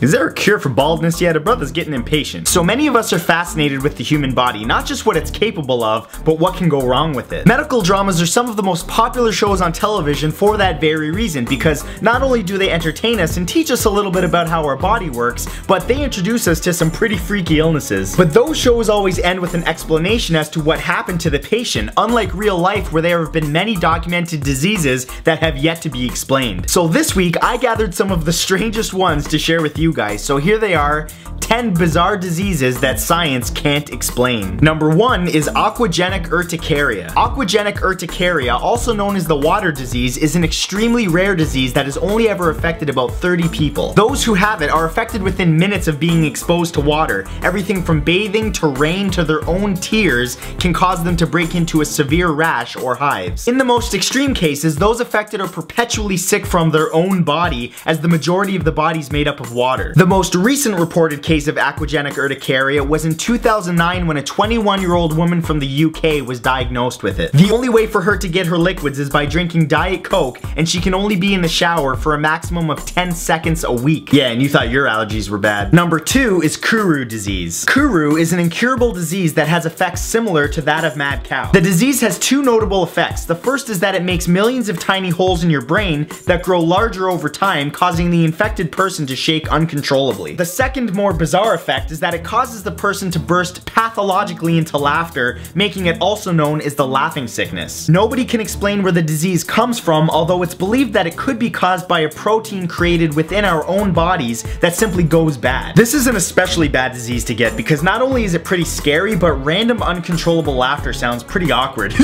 Is there a cure for baldness yet? A brother's getting impatient. So many of us are fascinated with the human body, not just what it's capable of, but what can go wrong with it. Medical dramas are some of the most popular shows on television for that very reason, because not only do they entertain us and teach us a little bit about how our body works, but they introduce us to some pretty freaky illnesses. But those shows always end with an explanation as to what happened to the patient, unlike real life where there have been many documented diseases that have yet to be explained. So this week, I gathered some of the strangest ones to share with you guys. So here they are, 10 bizarre diseases that science can't explain. Number 1 is Aquagenic Urticaria. Aquagenic Urticaria, also known as the water disease, is an extremely rare disease that has only ever affected about 30 people. Those who have it are affected within minutes of being exposed to water. Everything from bathing to rain to their own tears can cause them to break into a severe rash or hives. In the most extreme cases, those affected are perpetually sick from their own body, as the majority of the body is made up of water. The most recent reported case of aquagenic urticaria was in 2009 when a 21-year-old woman from the UK was diagnosed with it. The only way for her to get her liquids is by drinking Diet Coke, and she can only be in the shower for a maximum of 10 seconds a week. Yeah, and you thought your allergies were bad. Number 2 is Kuru Disease. Kuru is an incurable disease that has effects similar to that of mad cow. The disease has two notable effects. The first is that it makes millions of tiny holes in your brain that grow larger over time, causing the infected person to shake uncontrollably. The second, more bizarre effect is that it causes the person to burst pathologically into laughter, making it also known as the laughing sickness. Nobody can explain where the disease comes from, although it's believed that it could be caused by a protein created within our own bodies that simply goes bad. This is an especially bad disease to get because not only is it pretty scary, but random uncontrollable laughter sounds pretty awkward.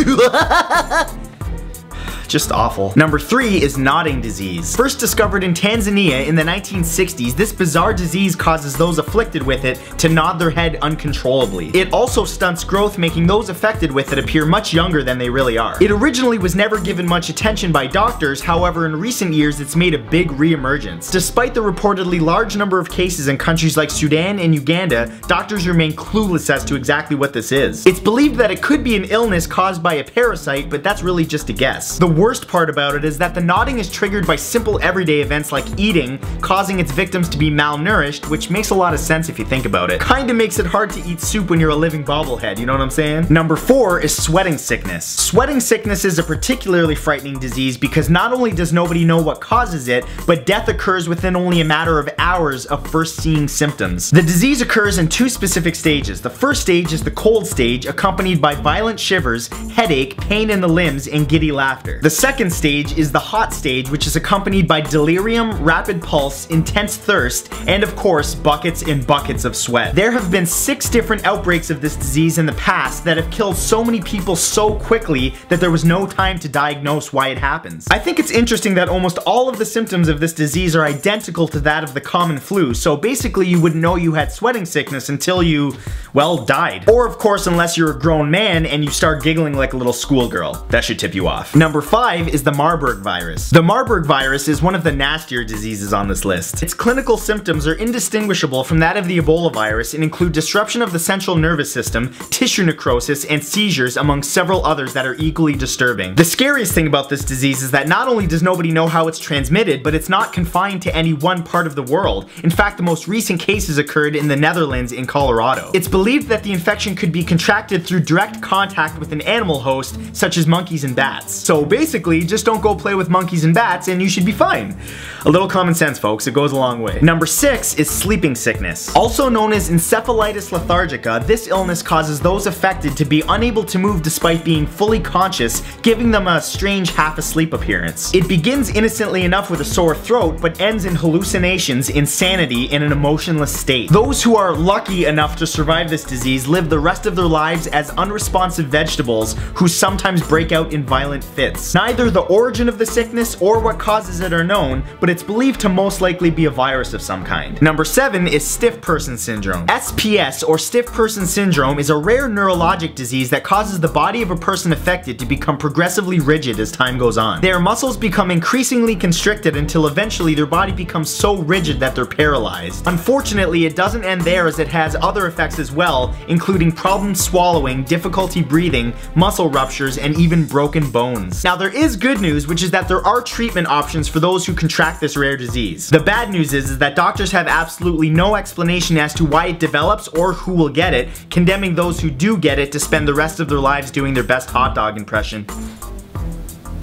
Just awful. Number 3 is nodding disease. First discovered in Tanzania in the 1960s, this bizarre disease causes those afflicted with it to nod their head uncontrollably. It also stunts growth, making those affected with it appear much younger than they really are. It originally was never given much attention by doctors, however in recent years it's made a big re-emergence. Despite the reportedly large number of cases in countries like Sudan and Uganda, doctors remain clueless as to exactly what this is. It's believed that it could be an illness caused by a parasite, but that's really just a guess. The worst part about it is that the nodding is triggered by simple everyday events like eating, causing its victims to be malnourished, which makes a lot of sense if you think about it. Kinda makes it hard to eat soup when you're a living bobblehead, you know what I'm saying? Number 4 is sweating sickness. Sweating sickness is a particularly frightening disease because not only does nobody know what causes it, but death occurs within only a matter of hours of first seeing symptoms. The disease occurs in 2 specific stages. The first stage is the cold stage, accompanied by violent shivers, headache, pain in the limbs, and giddy laughter. The second stage is the hot stage, which is accompanied by delirium, rapid pulse, intense thirst, and of course, buckets and buckets of sweat. There have been 6 different outbreaks of this disease in the past that have killed so many people so quickly that there was no time to diagnose why it happens. I think it's interesting that almost all of the symptoms of this disease are identical to that of the common flu, so basically you wouldn't know you had sweating sickness until you, well, died. Or of course, unless you're a grown man and you start giggling like a little schoolgirl. That should tip you off. Number 5 is the Marburg virus. The Marburg virus is one of the nastier diseases on this list. Its clinical symptoms are indistinguishable from that of the Ebola virus and include disruption of the central nervous system, tissue necrosis, and seizures, among several others that are equally disturbing. The scariest thing about this disease is that not only does nobody know how it's transmitted, but it's not confined to any one part of the world. In fact, the most recent cases occurred in the Netherlands in Colorado. It's believed that the infection could be contracted through direct contact with an animal host, such as monkeys and bats. So basically, just don't go play with monkeys and bats and you should be fine. A little common sense, folks, it goes a long way. Number 6 is sleeping sickness. Also known as encephalitis lethargica, this illness causes those affected to be unable to move despite being fully conscious, giving them a strange half-asleep appearance. It begins innocently enough with a sore throat, but ends in hallucinations, insanity, and an emotionless state. Those who are lucky enough to survive this disease live the rest of their lives as unresponsive vegetables who sometimes break out in violent fits. Neither the origin of the sickness or what causes it are known, but it's believed to most likely be a virus of some kind. Number 7 is stiff person syndrome. SPS, or stiff person syndrome, is a rare neurologic disease that causes the body of a person affected to become progressively rigid as time goes on. Their muscles become increasingly constricted until eventually their body becomes so rigid that they're paralyzed. Unfortunately, it doesn't end there, as it has other effects as well, including problems swallowing, difficulty breathing, muscle ruptures, and even broken bones. Now, there is good news, which is that there are treatment options for those who contract this rare disease. The bad news is that doctors have absolutely no explanation as to why it develops or who will get it, condemning those who do get it to spend the rest of their lives doing their best hot dog impression.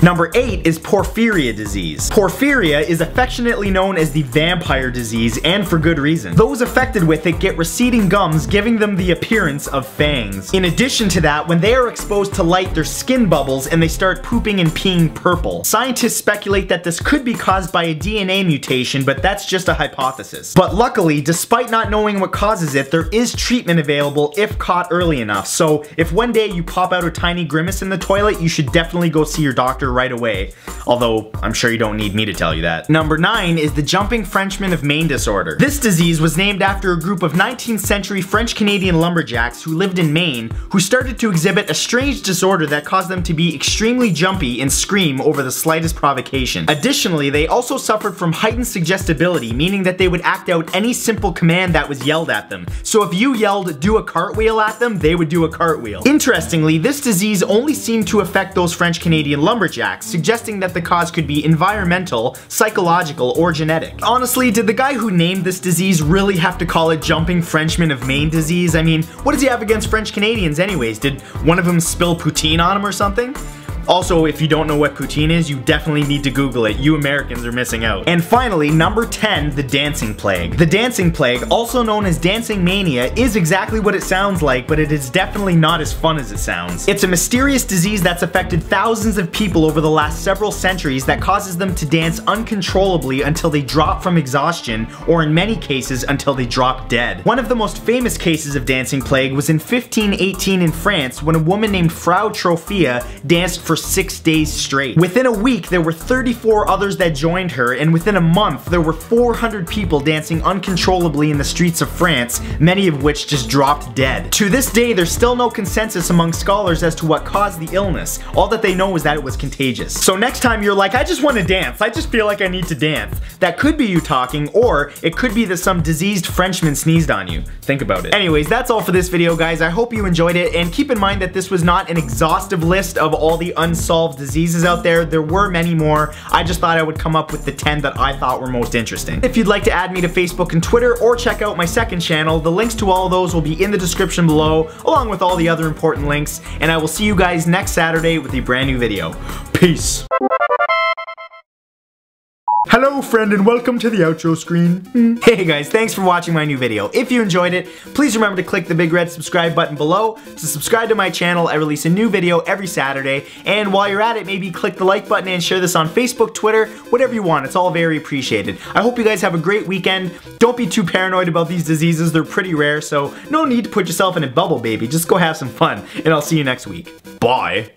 Number 8 is Porphyria disease. Porphyria is affectionately known as the vampire disease, and for good reason. Those affected with it get receding gums, giving them the appearance of fangs. In addition to that, when they are exposed to light, their skin bubbles and they start pooping and peeing purple. Scientists speculate that this could be caused by a DNA mutation, but that's just a hypothesis. But luckily, despite not knowing what causes it, there is treatment available if caught early enough. So if one day you pop out a tiny grimace in the toilet, you should definitely go see your doctor right away. Although, I'm sure you don't need me to tell you that. Number 9 is the jumping Frenchmen of Maine disorder. This disease was named after a group of 19th century French-Canadian lumberjacks who lived in Maine, who started to exhibit a strange disorder that caused them to be extremely jumpy and scream over the slightest provocation. Additionally, they also suffered from heightened suggestibility, meaning that they would act out any simple command that was yelled at them. So if you yelled, "do a cartwheel" at them, they would do a cartwheel. Interestingly, this disease only seemed to affect those French-Canadian lumberjacks, suggesting that the cause could be environmental, psychological, or genetic. Honestly, did the guy who named this disease really have to call it jumping Frenchmen of Maine disease? I mean, what does he have against French Canadians anyways? Did one of them spill poutine on him or something? Also, if you don't know what poutine is, you definitely need to Google it. You Americans are missing out. And finally, number 10, the dancing plague. The dancing plague, also known as dancing mania, is exactly what it sounds like, but it is definitely not as fun as it sounds. It's a mysterious disease that's affected thousands of people over the last several centuries that causes them to dance uncontrollably until they drop from exhaustion, or in many cases, until they drop dead. One of the most famous cases of dancing plague was in 1518 in France, when a woman named Frau Trophia danced for 6 days straight. Within a week, there were 34 others that joined her, and within a month, there were 400 people dancing uncontrollably in the streets of France, many of which just dropped dead. To this day, there's still no consensus among scholars as to what caused the illness. All that they know is that it was contagious. So next time you're like, I just want to dance, I just feel like I need to dance, that could be you talking, or it could be that some diseased Frenchman sneezed on you. Think about it. Anyways, that's all for this video, guys. I hope you enjoyed it, and keep in mind that this was not an exhaustive list of all the unsolved diseases out there. There were many more. I just thought I would come up with the 10 that I thought were most interesting. If you'd like to add me to Facebook and Twitter, or check out my second channel, the links to all of those will be in the description below, along with all the other important links, and I will see you guys next Saturday with a brand new video. Peace! Hello friend, and welcome to the outro screen. Hey guys, thanks for watching my new video. If you enjoyed it, please remember to click the big red subscribe button below to subscribe to my channel. I release a new video every Saturday, and while you're at it, maybe click the like button and share this on Facebook, Twitter, whatever you want. It's all very appreciated. I hope you guys have a great weekend. Don't be too paranoid about these diseases. They're pretty rare, so no need to put yourself in a bubble, baby. Just go have some fun, and I'll see you next week. Bye.